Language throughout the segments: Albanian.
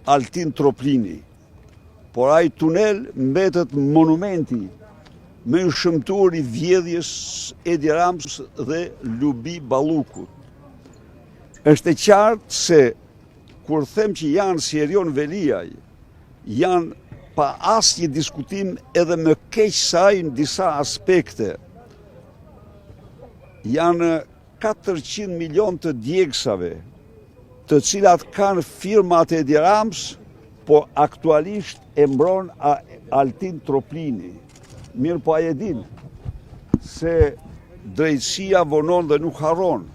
Altin Troplini, por ai tunel mbetet monumenti me shëmtuar i vjedhjes Edi Ramës dhe Lubi Ballukut. Është e qartë se kur them që janë si Erion Veliaj, janë pa asnjë diskutim edhe më keq se ai në disa aspekte. Janë 400 milion të djegsave, të cilat kanë firmat e Edi Ramës, po aktualisht e mbron Altin Troplini. Mirë po a e din se drejtësia vonon dhe nuk harron.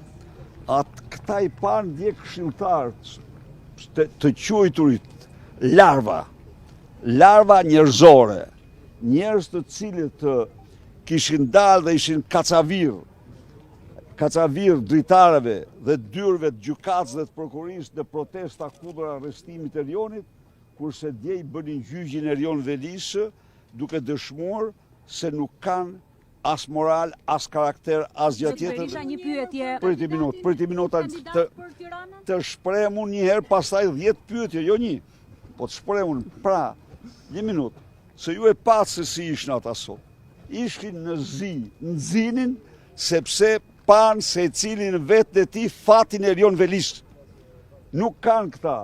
Këta i panë djeg këshilltarë të quajturit larva njerëzore, njerëz të cilët kishin dalë dhe ishin kacavir dritarëve dhe dyrëve të gjykatës dhe të prokurisë në protesta kundër arrestimit të Erionit, kurse dje i bënin gjyqin Erion Velisë, duke dëshmuar se nuk kanë as moral, as karakter, as gjë tjetër. Për ti minuta të shpreh unë një herë, pastaj 10 pyetje, jo një. Po të shpreh unë, pra, një minutë, se ju e patë se si ishin ata sot. Ishin në zi, në zinin, sepse panë se cilin vetë dhe ti fatin Erion Velisë. Nuk kanë këta,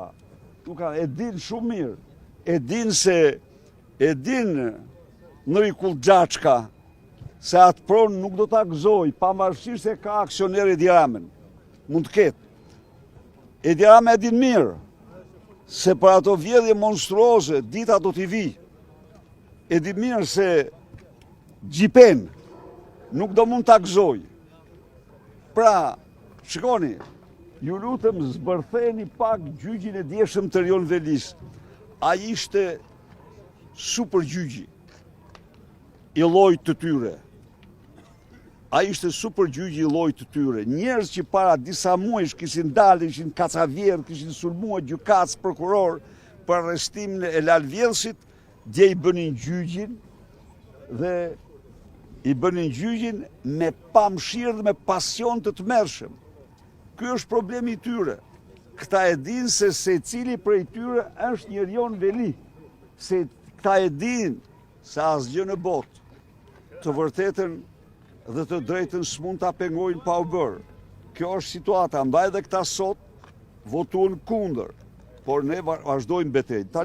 e din shumë mirë, e din Nërikull Gjaçka, se atë pronë nuk do të gëzoj, pavarësisht se ka aksioner Edi Ramën. Mund të ketë. Edi Rama e din mirë, se për ato vjedhje monstruoze, dita do t'i vi. E din mirë se gjipen nuk do mund t'a gëzoj. Pra, shikoni, ju lutem zbërtheni pak gjyqin e djeshëm të Erion Velisë. A ishte super gjyqi i llojit të tyre. A ishte super gjyqi i llojit të tyre. Njerëz që para disa muajsh kishin dalë, ishin kacavjerë, kishin sulmuar gjykatës, prokuror për arrestimin e Lal Vjedhësit, dje i bënin gjyqin dhe i bënin gjyqin me pamëshirë dhe me pasion të tmerrshëm. Ky është problemi i tyre. Këta e din se secili prej tyre është një Erion Veli. Se këta e din se asgjë në botë të vërtetën dhe të drejtën s'mund ta pengojnë pa u bërë. Kjo është situata, ndaj dhe këta sot votuan kundër, por ne vazhdojmë betejën.